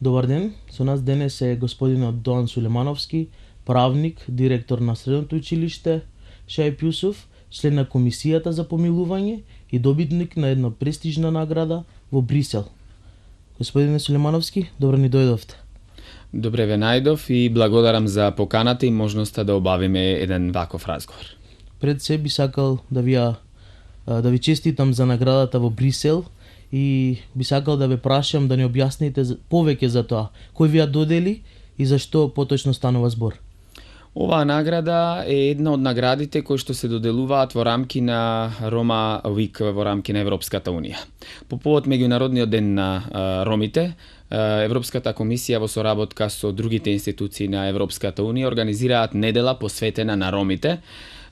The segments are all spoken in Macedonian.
Добар ден, со нас денес е господинот Доан Сулемановски, правник, директор на Средното училиште Шаип Јусуф, член на Комисијата за помилување и добитник на една престижна награда во Брисел. Господине Сулемановски, добро ни дојдовте. Добре ве најдов и благодарам за поканата и можноста да обавиме еден ваков разговор. Пред се би сакал да ви честитам за наградата во Брисел и би сакал да ве прашам да ни објасните повеќе за тоа, кој ви ја додели и зашто поточно станува збор. Оваа награда е една од наградите кои што се доделуваат во рамки на Рома Уик во рамки на Европската Унија. По повод меѓународниот ден на ромите, Европската комисија во соработка со другите институции на Европската Унија организираат недела посветена на ромите,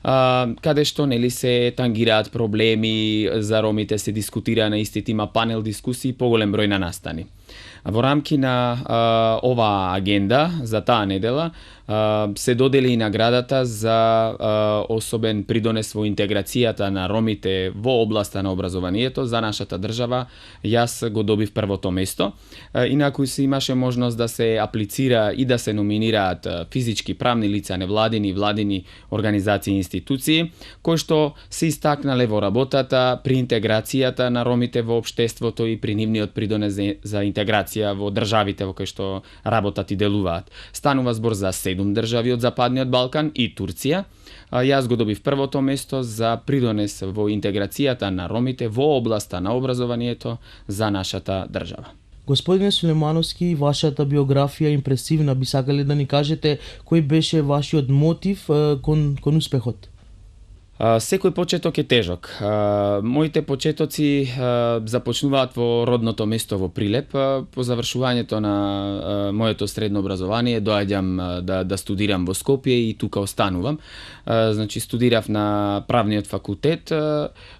каде што се тангираат проблеми за ромите, се дискутира на истите, има панел дискусии и поголем број на настани. Во рамки на оваа агенда за таа недела се додели и наградата за особен придонес во интеграцијата на ромите во областа на образованието за нашата држава. Јас го добив првото место. Инаку се имаше можност да се аплицира и да се номинираат физички, правни лица, невладини и владини организации и институции, кои што се истакнале во работата при интеграцијата на ромите во општеството и при нивниот придонес за интеграција во државите во кои што работат и делуваат. Станува збор за 7 држави од Западниот Балкан и Турција. Јас го добив првото место за придонес во интеграцијата на ромите во областа на образованието за нашата држава. Господине Сулемановски, вашата биографија е импресивна. Би сакале да ни кажете кој беше вашиот мотив кон успехот? Секој почеток е тежок. Моите почетоци започнуваат во родното место во Прилеп. По завршувањето на моето средно образование доаѓам да студирам во Скопје и тука останувам. Значи студирав на правниот факултет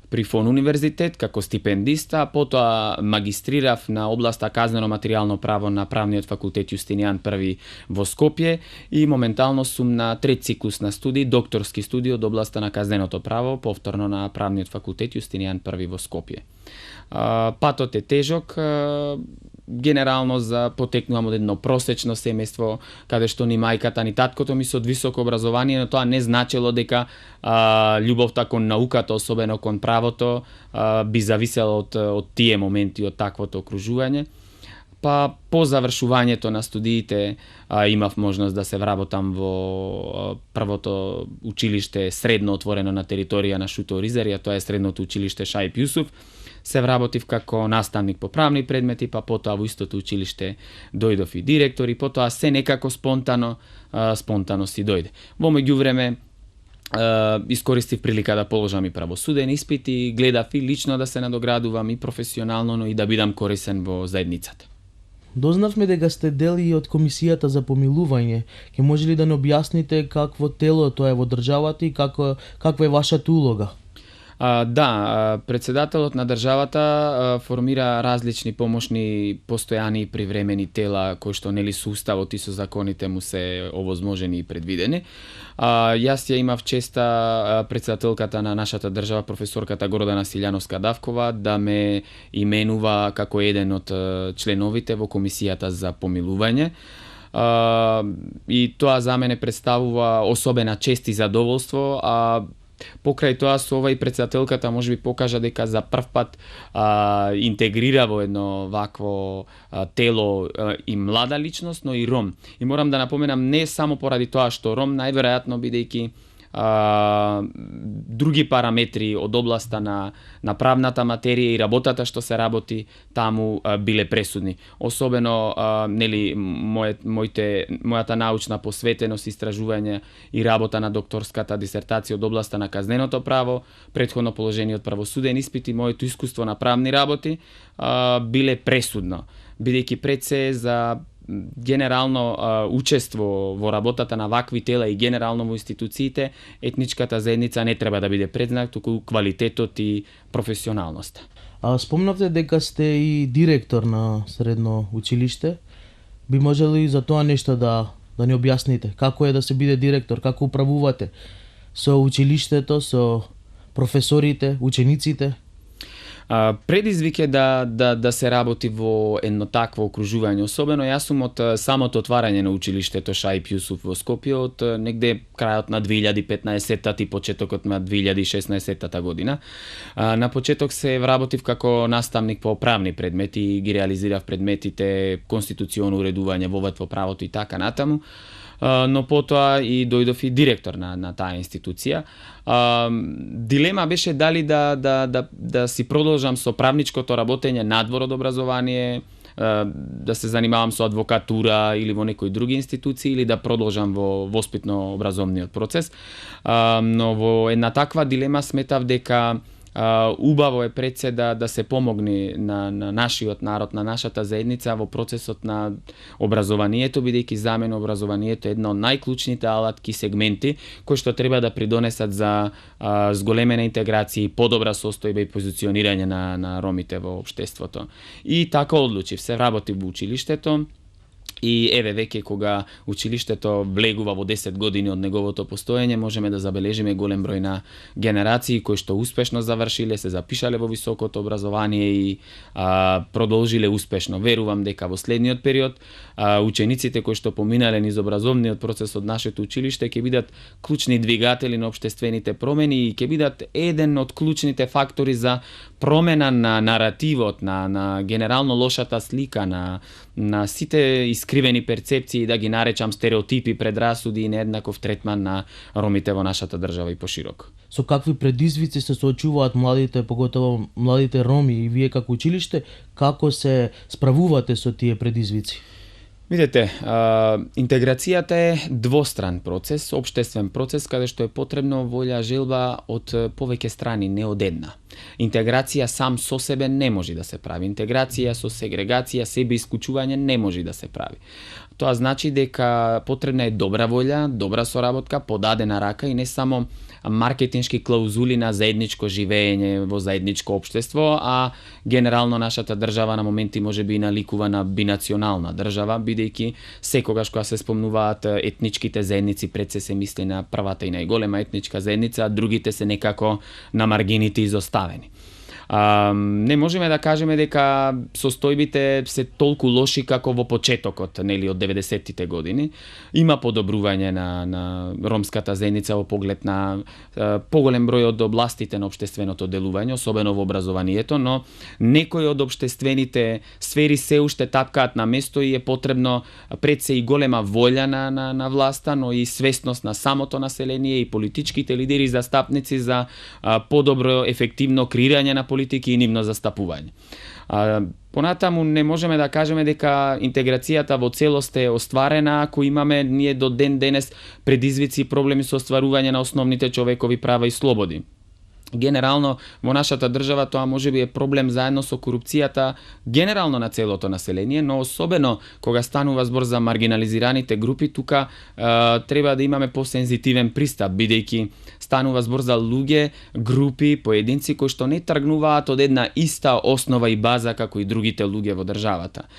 при ФОН универзитет како стипендиста, а потоа магистрирав на областа казнено материјално право на правниот факултет Јустинијан I во Скопје и моментално сум на трет циклус на студии, докторски студии од областа на казненото право, повторно на правниот факултет Јустинијан I во Скопје. Патот е тежок, генерално потекнувам од едно просечно семејство, каде што ни мајката, ни таткото ми се од високо образование, но тоа не значело дека љубовта кон науката, особено кон правото, би зависела од тие моменти, од таквото окружување. Па по завршувањето на студиите имав можност да се вработам во првото училиште средно отворено на територија на Шуто Оризарија, тоа е средното училиште Шаип Јусуф. Се вработив како наставник по правни предмети, па потоа во истото училиште дојдов и директор и потоа се некако спонтано си дојде. Во меѓувреме искористив прилика да положам и правосуден испит и гледав и лично да се надоградувам и професионално, но и да бидам корисен во заедницата. Дознавме дека сте дел и од Комисијата за помилување. Ке може ли да не објасните какво тело тоа е во државата и каква е вашата улога? Да, председателот на државата формира различни помошни постојани и привремени тела кои што со уставот и со законите му се овозможени и предвидени. Јас ја имав честа председателката на нашата држава, професорката Гордана Силјановска-Давкова, да ме именува како еден од членовите во Комисијата за помилување. И тоа за мене представува особена чест и задоволство, покрај тоа со ова и председателката можеби покажа дека за прв пат интегрира во едно вакво тело и млада личност, но и ром. И морам да напоменам не само поради тоа што ром, најверојатно бидејќи други параметри од областа на правната материја и работата што се работи таму биле пресудни. Особено мојата научна посветеност, истражување и работа на докторската дисертација од областа на казненото право, претходно положениот правосуден испит и моето искуство на правни работи биле пресудно, бидејќи пред се за генерално учество во работата на вакви тела и генерално во институциите, етничката заедница не треба да биде предзнак, туку квалитетот и професионалноста. Спомнавте дека сте и директор на средно училиште. Би можело за тоа нешто да ни објасните? Како е да се биде директор, како управувате со училиштето, со професорите, учениците? Предизвик е да се работи во едно такво окружување, особено јас сум од самото отварање на училиштето Шаип Јусуф во Скопје од негде крајот на 2015-та и почетокот на 2016-та година. На почеток се вработив како наставник по правни предмети и ги реализирав предметите конституционо уредување, вовед во правото и така натаму. Но потоа и дојдов и директор на таа институција. Дилема беше дали да си продолжам со правничкото работење надвор од образование, да се занимавам со адвокатура или во некои други институции, или да продолжам во воспитно-образовниот процес. Но во една таква дилема сметав дека убаво е пред се да се помогне на нашиот народ, на нашата заедница во процесот на образованието, бидејќи за мене образованието е една од најклучните алатки сегменти кои што треба да придонесат за зголемена интеграција и подобра состојба и позиционирање на ромите во општеството. И така одлучив, се работи во училиштето. И еве веќе кога училиштето влегува во 10 години од неговото постоење, можеме да забележиме голем број на генерации кои што успешно завршиле, се запишале во високото образование и продолжиле успешно. Верувам дека во следниот период учениците кои што поминале низ образовниот процес од нашето училиште ќе бидат клучни двигатели на општествените промени и ќе бидат еден од клучните фактори за промена на наративот, на генерално лошата слика, на сите искривени перцепции, да ги наречам стереотипи, предрасуди и нееднаков третман на ромите во нашата држава и пошироко. Со какви предизвици се соочуваат младите, поготово младите роми и вие како училиште, како се справувате со тие предизвици? Видете, интеграцијата е двостран процес, општествен процес, каде што е потребно волја, желба од повеќе страни, не од една. Интеграција сам со себе не може да се прави. Интеграција со сегрегација, себе исклучување не може да се прави. Тоа значи дека потребна е добра волја, добра соработка, подадена рака и не само маркетиншки клаузули на заедничко живење во заедничко општество, а генерално нашата држава на моменти може би наликува на бинационална држава, бидејќи секогаш кога се спомнуваат етничките заедници, пред се мисли на првата и најголема етничка заедница, а другите се некако на маргините изоставени. Не можеме да кажеме дека состојбите се толку лоши како во почетокот, нели, од 90-тите години. Има подобрување на ромската заедница во поглед на поголем број од областите на општественото делување, особено во образованието, но некои од општествените сфери се уште тапкаат на место и е потребно пред се и голема волја на власта, но и свесност на самото население и политичките лидери и застапници за подобро ефективно креирање на политики и нивно застапување. Понатаму не можеме да кажеме дека интеграцијата во целост е остварена ако имаме ние до ден денес предизвици и проблеми со остварување на основните човекови права и слободи. Генерално во нашата држава тоа можеби е проблем заедно со корупцијата генерално на целото население, но особено кога станува збор за маргинализираните групи, тука треба да имаме посензитивен пристап, бидејќи станува збор за луѓе, групи, поединци кои што не тргнуваат од една иста основа и база како и другите луѓе во државата.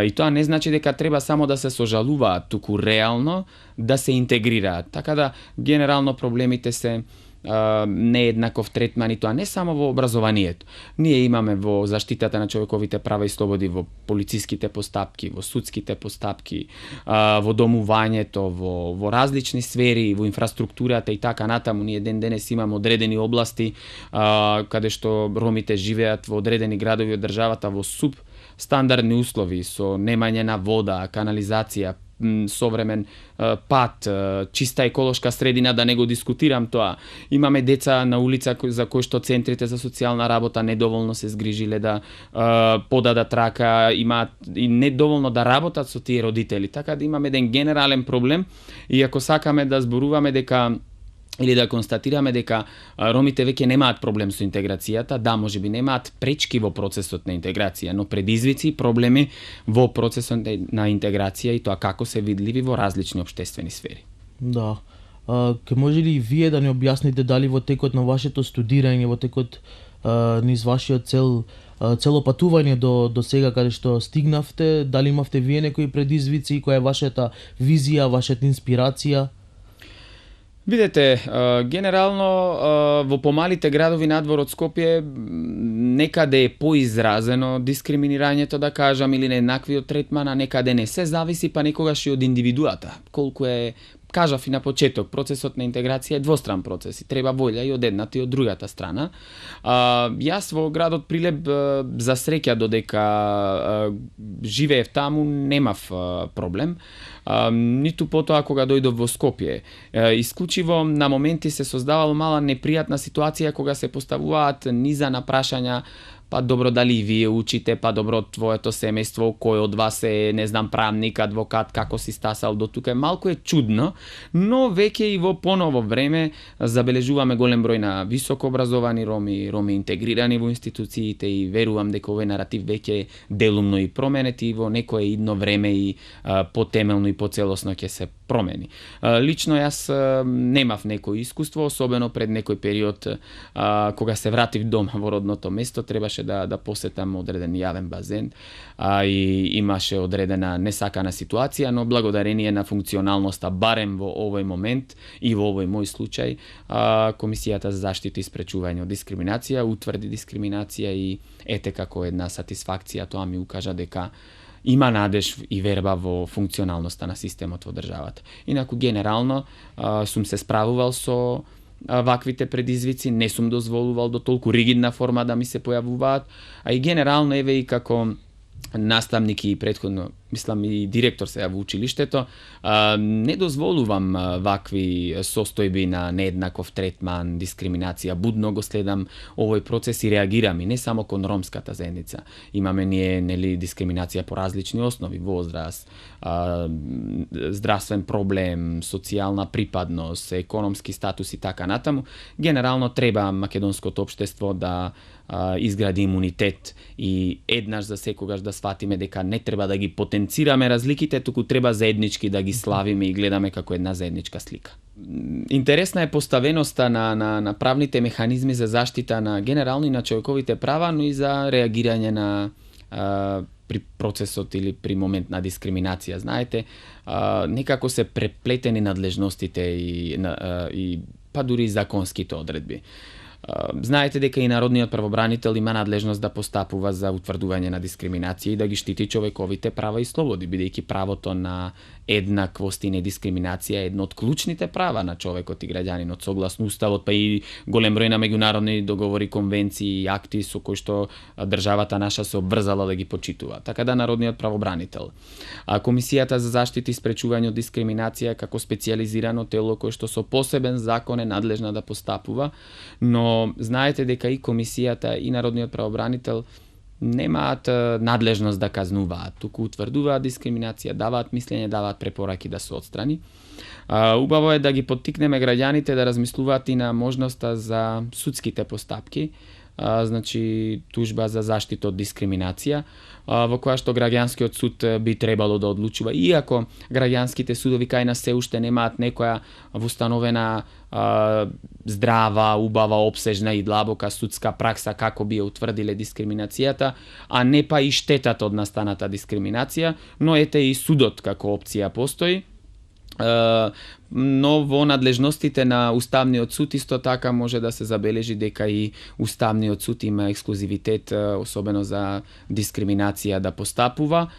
И тоа не значи дека треба само да се сожалуваат, туку реално да се интегрираат. Така да генерално проблемите се нееднаков третман, и тоа не само во образованието. Ние имаме во заштитата на човековите права и слободи, во полициските постапки, во судските постапки, во домувањето, во различни сфери, во инфраструктурата и така натаму. Ние ден денес имаме одредени области каде што ромите живеат во одредени градови од државата во субстандардни услови, со немање на вода, канализација, современ пат, чиста еколошка средина, да не го дискутирам тоа. Имаме деца на улица за кои што центрите за социјална работа недоволно се згрижиле да подадат рака, имаат и недоволно да работат со тие родители. Така да имаме еден генерален проблем и ако сакаме да зборуваме дека или да констатираме дека ромите веќе немаат проблем со интеграцијата, да, можеби немаат пречки во процесот на интеграција, но предизвици и проблеми во процесот на интеграција и тоа како се видливи во различни општествени сфери. Да. Ке може ли вие да ни објасните дали во текот на вашето студирање, во текот низ вашиот цело патување до сега каде што стигнавте, дали имавте вие некои предизвици, која е вашата визија, вашата инспирација? Видете, генерално во помалите градови надвор од Скопје некаде е поизразено дискриминирањето, да кажам, или нееднаквиот третман, а некаде не. Се зависи па некогаш и од индивидуата. Колку е, кажав и на почеток, процесот на интеграција е двостран процес и треба волја и од едната и од другата страна. Јас во градот Прилеп, за среќа, додека живеев таму, немав проблем. Ниту потоа кога дојдов во Скопје. Исклучиво на моменти се создавала мала непријатна ситуација кога се поставуваат низа на прашања, па добро дали и вие учите, па добро твоето семејство, кој од вас е, не знам, правник, адвокат, како си стасал до тука. Малку е чудно, но веќе и во поново време забележуваме голем број на високо образовани роми, роми интегрирани во институциите и верувам дека овој наратив веќе делумно и променет и во некое идно време и потемелно и поцелосно ќе се промени. Лично јас немав некој искуство, особено пред некој период кога се вратив дома во родното место, требаше да посетам одреден јавен базен, и имаше одредена несакана ситуација, но благодарение на функционалноста барем во овој момент и во овој мој случај, Комисијата за заштита и спречување од дискриминација утврди дискриминација и ете како една сатисфакција тоа ми укажа дека има надеж и верба во функционалноста на системот во државата. Инаку генерално сум се справувал со ваквите предизвици, не сум дозволувал до толку ригидна форма да ми се појавуваат, а и генерално еве и како наставник и претходно, мислам и директор сега во училиштето, не дозволувам вакви состојби на нееднаков третман, дискриминација. Будно го следам овој процес и реагирам и не само кон ромската заедница. Имаме ние дискриминација по различни основи, возраст, здравствен проблем, социјална припадност, економски статус и така натаму. Генерално треба македонското општество да изгради имунитет и еднаш за секогаш да сватиме дека не треба да ги потенцираме разликите, туку треба заеднички да ги славиме и гледаме како една заедничка слика. Интересна е поставеноста на правните механизми за заштита на генерално и на човековите права, но и за реагирање на при процесот или при момент на дискриминација. Знаете, некако се преплетени надлежностите и па дури и законските одредби. Знаете дека и народниот правобранител има надлежност да постапува за утврдување на дискриминација и да ги штити човековите права и слободи, бидејќи правото на еднаквост и недискриминација е едно од клучните права на човекот и граѓанинот согласно уставот, па и голем број на меѓународни договори, конвенции и акти со кои што државата наша се обврзала да ги почитува. Така да народниот правобранител, Комисијата за заштита и спречување од дискриминација како специјализирано тело кое што со посебен закон е надлежна да постапува, но знаете дека и комисијата и народниот правобранител немаат надлежност да казнуваат, туку утврдуваат дискриминација, даваат мислење, даваат препораки да се отстрани. Убаво е да ги поттикнеме граѓаните да размислуваат и на можноста за судските постапки, значи тужба за заштита од дискриминација, во која што граѓанскиот суд би требало да одлучува. Иако граѓанските судови кај нас се уште немаат некоја установена здрава, убава, опсежна и длабока судска пракса како би ја утврдиле дискриминацијата, а не па и штетата од настаната дискриминација, но ете и судот како опција постои. Но во надлежностите на Уставниот суд исто така може да се забележи дека и Уставниот суд има ексклузивитет, особено за дискриминација да постапува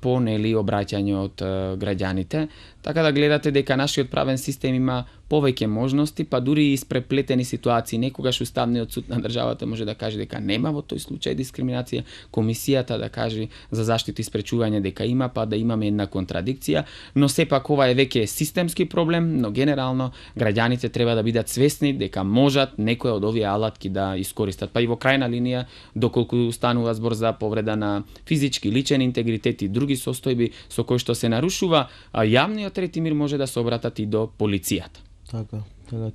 по обраќање од граѓаните. Така да гледате дека нашиот правен систем има повеќе можности, па дури и испреплетени ситуации. Некогаш Уставниот суд на државата може да каже дека нема во тој случај дискриминација, комисијата да каже за заштита и спречување дека има, па да имаме една контрадикција, но сепак ова е веќе системски проблем, но генерално граѓаните треба да бидат свесни дека можат некои од овие алатки да искористат. Па и во крајна линија, доколку станува збор за повреда на физички, личен интегритет и други состојби со кои што се нарушува јавниот трети мир, може да се обратат и до полицијата. Така,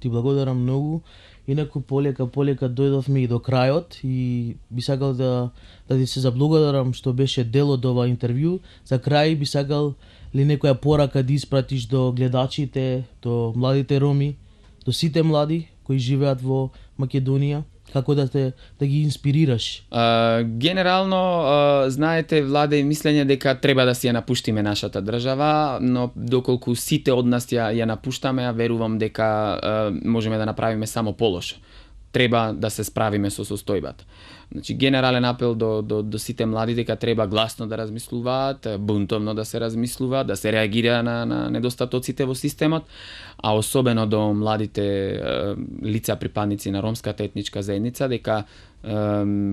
ти благодарам многу. Инаку полека дојдовме и до крајот и би сакал да ти се заблагодарам што беше дел од ова интервју. За крај би сакал ли некоја порака да испратиш до гледачите, до младите роми, до сите млади кои живеат во Македонија? како да ги инспирираш? Генерално, знаете, влада и мислење дека треба да си ја напуштиме нашата држава, но доколку сите од нас ја напуштаме, ја верувам дека можеме да направиме само полошо. Треба да се справиме со состојбата. Значи, генерален апел до сите млади дека треба гласно да размислуваат, бунтовно да се размислуваат, да се реагира на недостатоците во системот, а особено до младите лица припадници на ромската етничка заедница, дека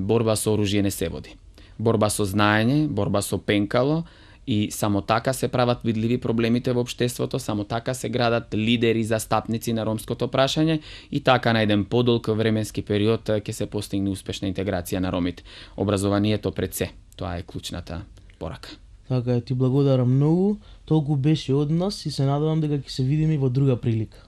борба со оружје не се води. Борба со знаење, борба со пенкало, и само така се прават видливи проблемите во општеството, само така се градат лидери, застапници на ромското прашање и така на еден подолг временски период ќе се постигне успешна интеграција на ромите. Образованието пред се, тоа е клучната порака. Така е, ти благодарам многу, толку беше од нас и се надевам дека ќе се видиме во друга прилика.